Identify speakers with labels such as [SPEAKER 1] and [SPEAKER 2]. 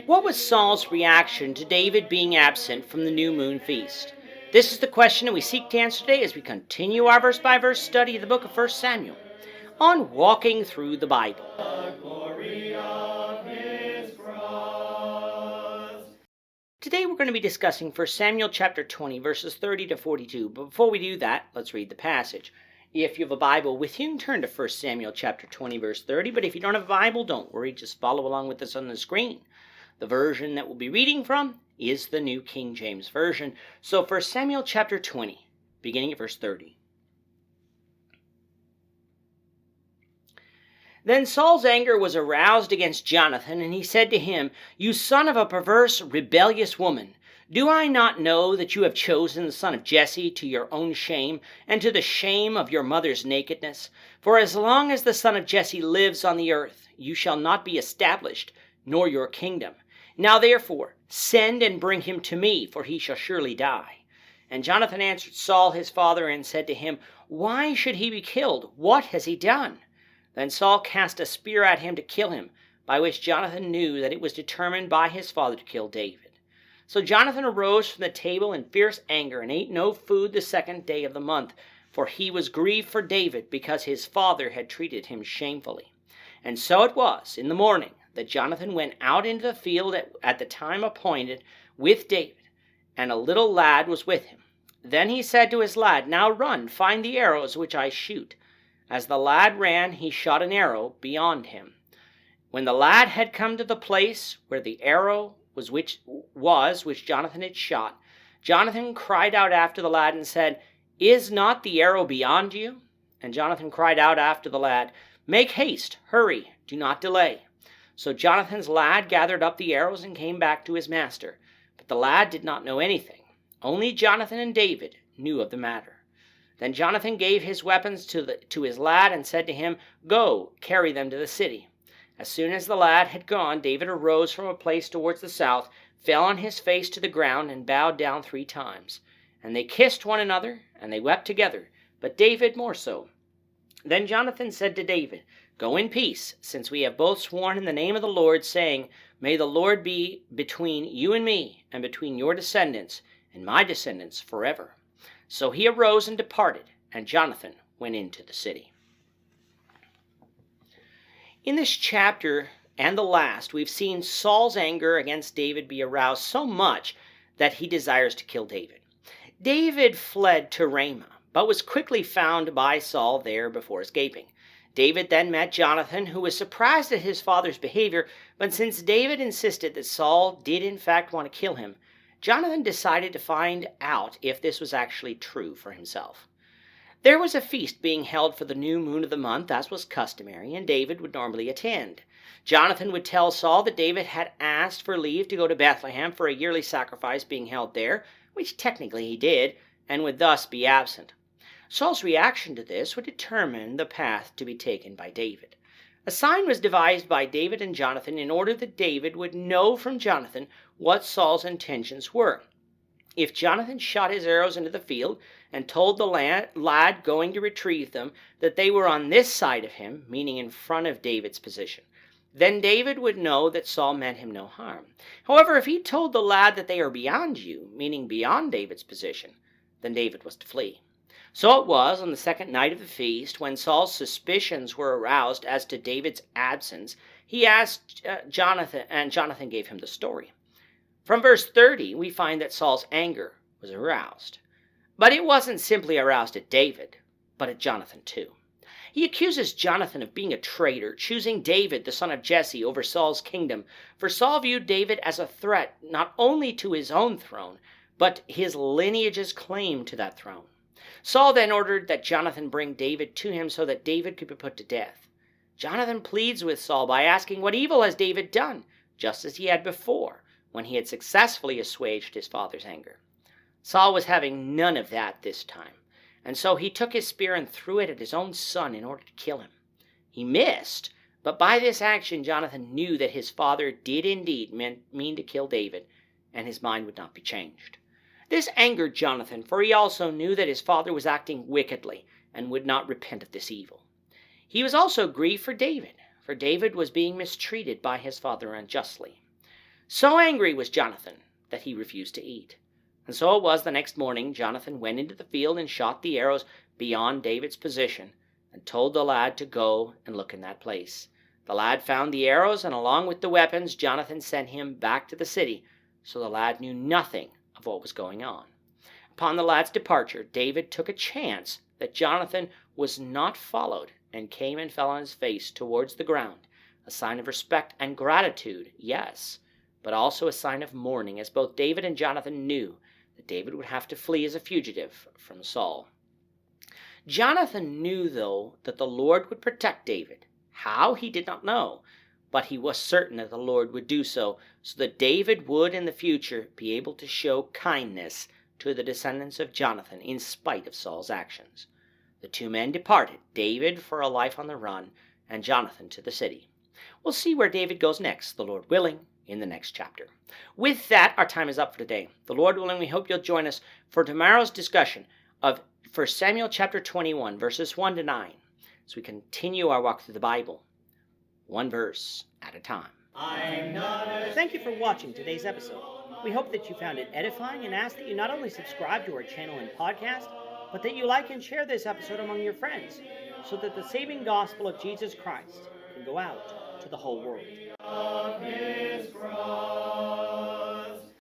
[SPEAKER 1] What was Saul's reaction to David being absent from the new moon feast? This is the question that we seek to answer today as we continue our verse-by-verse study of the book of 1 Samuel on walking through the Bible. Today we're going to be discussing 1 Samuel chapter 20, verses 30 to 42. But before we do that, let's read the passage. If you have a Bible with you, turn to 1 Samuel chapter 20, verse 30. But if you don't have a Bible, don't worry, just follow along with us on the screen. The version that we'll be reading from is the New King James Version. So 1 Samuel chapter 20, beginning at verse 30. Then Saul's anger was aroused against Jonathan, and he said to him, "You son of a perverse, rebellious woman, do I not know that you have chosen the son of Jesse to your own shame, and to the shame of your mother's nakedness? For as long as the son of Jesse lives on the earth, you shall not be established, nor your kingdom. Now therefore, send and bring him to me, for he shall surely die." And Jonathan answered Saul his father, and said to him, "Why should he be killed? What has he done?" Then Saul cast a spear at him to kill him, by which Jonathan knew that it was determined by his father to kill David. So Jonathan arose from the table in fierce anger, and ate no food the second day of the month, for he was grieved for David, because his father had treated him shamefully. And so it was in the morning that Jonathan went out into the field at the time appointed with David, and a little lad was with him. Then he said to his lad, "Now run, find the arrows which I shoot." As the lad ran, he shot an arrow beyond him. When the lad had come to the place where the arrow was which Jonathan had shot, Jonathan cried out after the lad and said, "Is not the arrow beyond you?" And Jonathan cried out after the lad, "Make haste, hurry, do not delay." So Jonathan's lad gathered up the arrows and came back to his master. But the lad did not know anything. Only Jonathan and David knew of the matter. Then Jonathan gave his weapons to his lad and said to him, "Go, carry them to the city." As soon as the lad had gone, David arose from a place towards the south, fell on his face to the ground, and bowed down 3 times. And they kissed one another, and they wept together, but David more so. Then Jonathan said to David, "Go in peace, since we have both sworn in the name of the Lord, saying, 'May the Lord be between you and me, and between your descendants and my descendants forever.'" So he arose and departed, and Jonathan went into the city. In this chapter and the last, we've seen Saul's anger against David be aroused so much that he desires to kill David. David fled to Ramah, but was quickly found by Saul there before escaping. David then met Jonathan, who was surprised at his father's behavior, but since David insisted that Saul did in fact want to kill him, Jonathan decided to find out if this was actually true for himself. There was a feast being held for the new moon of the month, as was customary, and David would normally attend. Jonathan would tell Saul that David had asked for leave to go to Bethlehem for a yearly sacrifice being held there, which technically he did, and would thus be absent. Saul's reaction to this would determine the path to be taken by David. A sign was devised by David and Jonathan in order that David would know from Jonathan what Saul's intentions were. If Jonathan shot his arrows into the field and told the lad going to retrieve them that they were on this side of him, meaning in front of David's position, then David would know that Saul meant him no harm. However, if he told the lad that they are beyond you, meaning beyond David's position, then David was to flee. So it was on the second night of the feast, when Saul's suspicions were aroused as to David's absence, he asked Jonathan, and Jonathan gave him the story. From verse 30, we find that Saul's anger was aroused. But it wasn't simply aroused at David, but at Jonathan too. He accuses Jonathan of being a traitor, choosing David, the son of Jesse, over Saul's kingdom, for Saul viewed David as a threat not only to his own throne, but his lineage's claim to that throne. Saul then ordered that Jonathan bring David to him so that David could be put to death. Jonathan pleads with Saul by asking, "What evil has David done?" just as he had before, when he had successfully assuaged his father's anger. Saul was having none of that this time, and so he took his spear and threw it at his own son in order to kill him. He missed, but by this action Jonathan knew that his father did indeed mean to kill David, and his mind would not be changed. This angered Jonathan, for he also knew that his father was acting wickedly and would not repent of this evil. He was also grieved for David was being mistreated by his father unjustly. So angry was Jonathan that he refused to eat. And so it was the next morning Jonathan went into the field and shot the arrows beyond David's position and told the lad to go and look in that place. The lad found the arrows, and along with the weapons, Jonathan sent him back to the city, so the lad knew nothing of what was going on. Upon the lad's departure, David took a chance that Jonathan was not followed and came and fell on his face towards the ground, a sign of respect and gratitude, yes, but also a sign of mourning, as both David and Jonathan knew that David would have to flee as a fugitive from Saul. Jonathan knew, though, that the Lord would protect David. How, he did not know, but he was certain that the Lord would do so that David would in the future be able to show kindness to the descendants of Jonathan in spite of Saul's actions. The two men departed, David for a life on the run, and Jonathan to the city. We'll see where David goes next, the Lord willing, in the next chapter. With that, our time is up for today. The Lord willing, we hope you'll join us for tomorrow's discussion of 1 Samuel chapter 21, verses 1 to 9, as we continue our walk through the Bible, one verse at a time. Thank you for watching today's episode. We hope that you found it edifying and ask that you not only subscribe to our channel and podcast, but that you like and share this episode among your friends, so that the saving gospel of Jesus Christ can go out to the whole world.